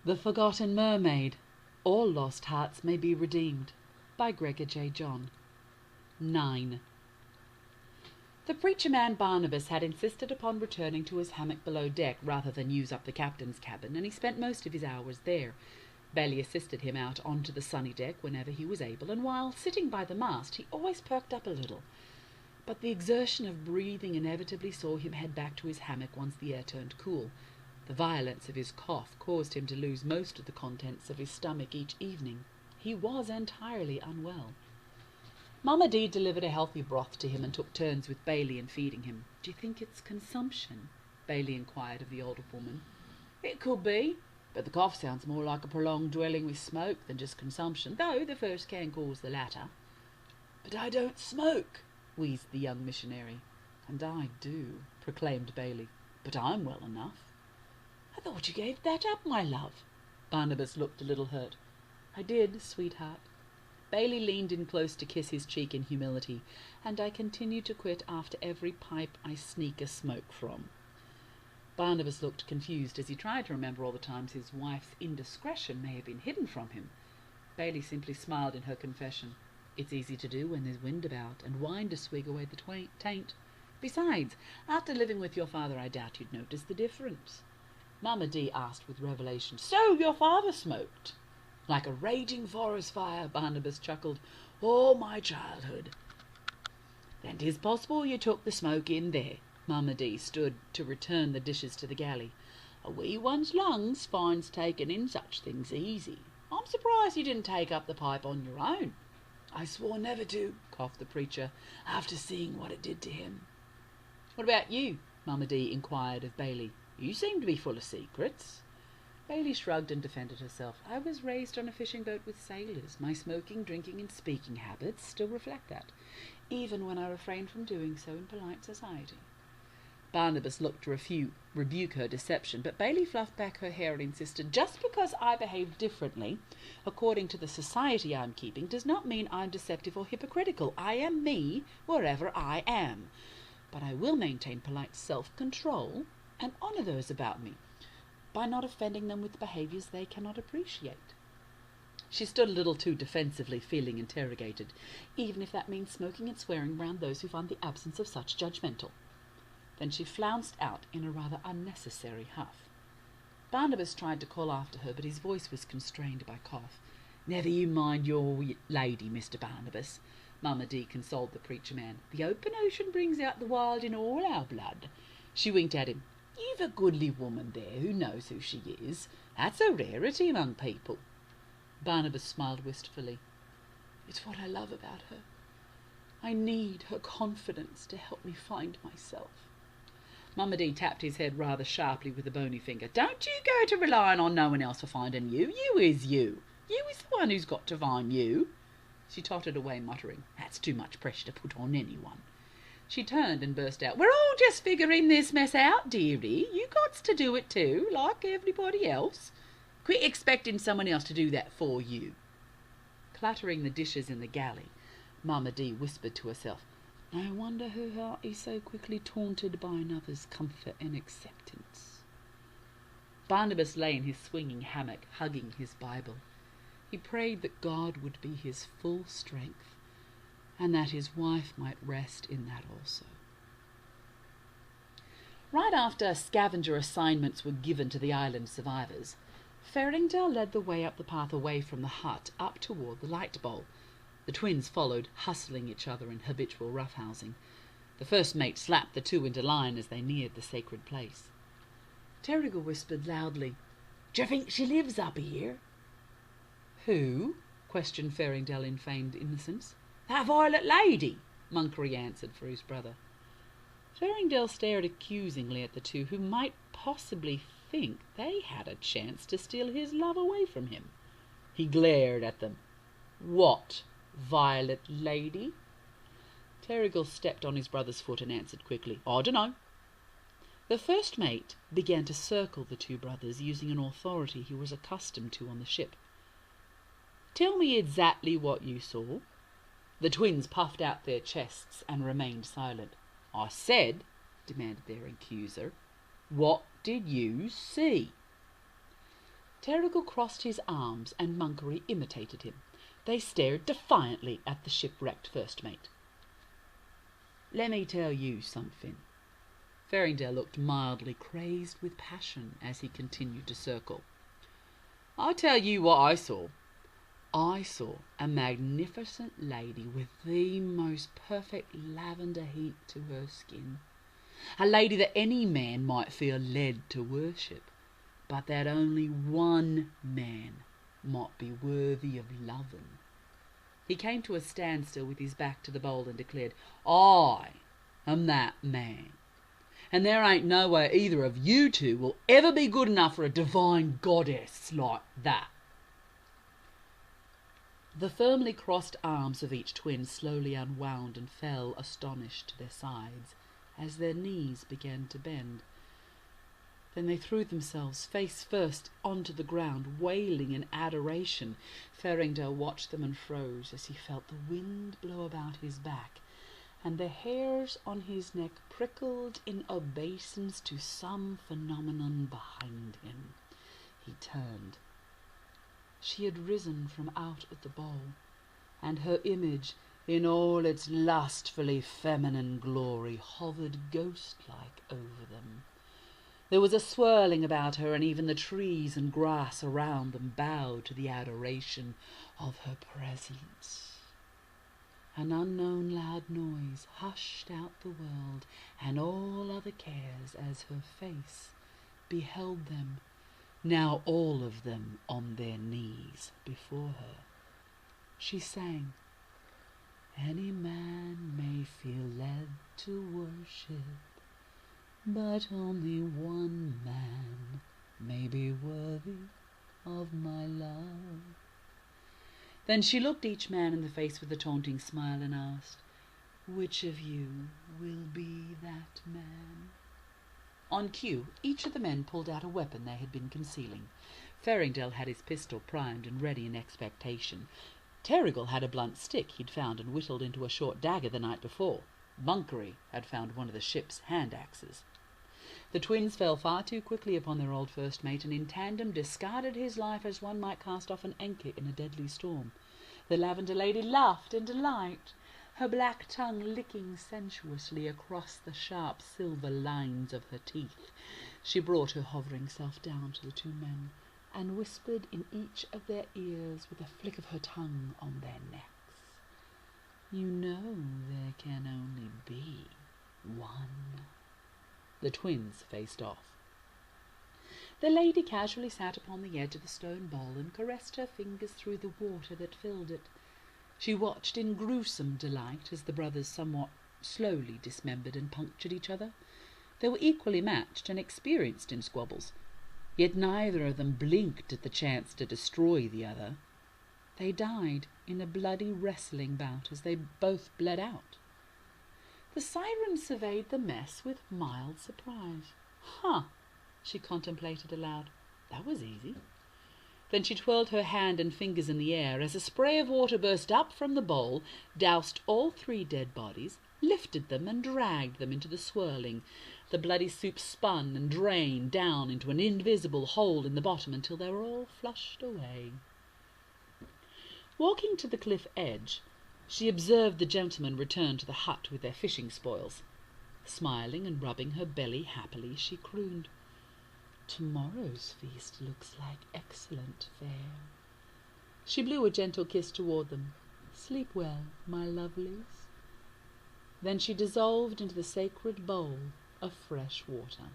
The Forgotten Mermaid. All lost hearts may be redeemed. By Gregga J. Johnn. 9. The preacher man Barnabas had insisted upon returning to his hammock below deck rather than use up the captain's cabin, and he spent most of his hours there. Bailey assisted him out onto the sunny deck whenever he was able, and while sitting by the mast he always perked up a little. But the exertion of breathing inevitably saw him head back to his hammock once the air turned cool. The violence of his cough caused him to lose most of the contents of his stomach each evening. He was entirely unwell. Mama D delivered a healthy broth to him and took turns with Bailey in feeding him. "Do you think it's consumption?" Bailey inquired of the older woman. "It could be, but the cough sounds more like a prolonged dwelling with smoke than just consumption, though the first can cause the latter." "But I don't smoke," wheezed the young missionary. "And I do," proclaimed Bailey, "but I'm well enough." "I thought you gave that up, my love." Barnabas looked a little hurt. "I did, sweetheart." Bailey leaned in close to kiss his cheek in humility, "and I continue to quit after every pipe I sneak a smoke from." Barnabas looked confused as he tried to remember all the times his wife's indiscretion may have been hidden from him. Bailey simply smiled in her confession. "It's easy to do when there's wind about, and wine to swig away the taint. Besides, after living with your father I doubt you'd notice the difference." Mama D asked with revelation, "So your father smoked?" "Like a raging forest fire," Barnabas chuckled, "all my childhood." "Then 'tis possible you took the smoke in there." Mama D stood to return the dishes to the galley. "A wee one's lungs finds taking in such things easy. I'm surprised you didn't take up the pipe on your own." "I swore never to," coughed the preacher, "after seeing what it did to him." "What about you?" Mama D inquired of Bailey. "You seem to be full of secrets." Bailey shrugged and defended herself. "I was raised on a fishing boat with sailors. My smoking, drinking and speaking habits still reflect that, even when I refrain from doing so in polite society." Barnabas looked to rebuke her deception, but Bailey fluffed back her hair and insisted, "Just because I behave differently, according to the society I'm keeping, does not mean I'm deceptive or hypocritical. I am me, wherever I am. But I will maintain polite self-control and honour those about me, by not offending them with behaviours they cannot appreciate." She stood a little too defensively, feeling interrogated, even if that means smoking and swearing round those who find the absence of such judgmental. Then she flounced out in a rather unnecessary huff. Barnabas tried to call after her, but his voice was constrained by cough. "Never you mind your lady, Mr. Barnabas," Mama D consoled the preacher man. "The open ocean brings out the wild in all our blood." She winked at him. "You've a goodly woman there who knows who she is. That's a rarity among people." Barnabas smiled wistfully. "It's what I love about her. I need her confidence to help me find myself." Mama D tapped his head rather sharply with a bony finger. "Don't you go to relying on no one else for finding you. You is you. You is the one who's got to find you." She tottered away, muttering, "That's too much pressure to put on anyone." She turned and burst out, "We're all just figuring this mess out, dearie. You gots to do it too, like everybody else. Quit expecting someone else to do that for you." Clattering the dishes in the galley, Mama D whispered to herself, "I wonder her heart is so quickly taunted by another's comfort and acceptance." Barnabas lay in his swinging hammock, hugging his Bible. He prayed that God would be his full strength, and that his wife might rest in that also. Right after scavenger assignments were given to the island survivors, Ferringdale led the way up the path away from the hut, up toward the light bowl. The twins followed, hustling each other in habitual roughhousing. The first mate slapped the two into line as they neared the sacred place. Terrigal whispered loudly, "D'you think she lives up here?" "Who?" questioned Ferringdale in feigned innocence. "That violet lady," Monkery answered for his brother. Ferringdale stared accusingly at the two, who might possibly think they had a chance to steal his love away from him. He glared at them. "What violet lady?" Terrigal stepped on his brother's foot and answered quickly, "I dunno." The first mate began to circle the two brothers, using an authority he was accustomed to on the ship. "Tell me exactly what you saw." The twins puffed out their chests and remained silent. "I said," demanded their accuser, "what did you see?" Terrigal crossed his arms, and Monkery imitated him. They stared defiantly at the shipwrecked first mate. "Let me tell you something." Farringdale looked mildly crazed with passion as he continued to circle. "I'll tell you what I saw. I saw a magnificent lady with the most perfect lavender heat to her skin. A lady that any man might feel led to worship, but that only one man might be worthy of loving." He came to a standstill with his back to the bowl and declared, "I am that man. And there ain't no way either of you two will ever be good enough for a divine goddess like that." The firmly crossed arms of each twin slowly unwound and fell astonished to their sides as their knees began to bend. Then they threw themselves face first onto the ground, wailing in adoration. Farringdale watched them and froze as he felt the wind blow about his back, and the hairs on his neck prickled in obeisance to some phenomenon behind him. He turned. She had risen from out of the bowl, and her image, in all its lustfully feminine glory, hovered ghost-like over them. There was a swirling about her, and even the trees and grass around them bowed to the adoration of her presence. An unknown loud noise hushed out the world and all other cares as her face beheld them, now all of them on their knees before her. She sang, "Any man may feel led to worship, but only one man may be worthy of my love." Then she looked each man in the face with a taunting smile and asked, "Which of you will be that man?" On cue, each of the men pulled out a weapon they had been concealing. Farringdale had his pistol primed and ready in expectation. Terrigal had a blunt stick he'd found and whittled into a short dagger the night before. Monkery had found one of the ship's hand-axes. The twins fell far too quickly upon their old first mate, and in tandem discarded his life as one might cast off an anchor in a deadly storm. The lavender lady laughed in delight, her black tongue licking sensuously across the sharp silver lines of her teeth. She brought her hovering self down to the two men, and whispered in each of their ears with a flick of her tongue on their necks, "You know there can only be one." The twins faced off. The lady casually sat upon the edge of the stone bowl and caressed her fingers through the water that filled it. She watched in gruesome delight as the brothers somewhat slowly dismembered and punctured each other. They were equally matched and experienced in squabbles, yet neither of them blinked at the chance to destroy the other. They died in a bloody wrestling bout as they both bled out. The siren surveyed the mess with mild surprise. "Huh," she contemplated aloud. "That was easy." Then she twirled her hand and fingers in the air as a spray of water burst up from the bowl, doused all three dead bodies, lifted them and dragged them into the swirling. The bloody soup spun and drained down into an invisible hole in the bottom until they were all flushed away. Walking to the cliff edge, she observed the gentlemen return to the hut with their fishing spoils. Smiling and rubbing her belly happily, she crooned, "Tomorrow's feast looks like excellent fare." She blew a gentle kiss toward them. "Sleep well, my lovelies." Then she dissolved into the sacred bowl of fresh water.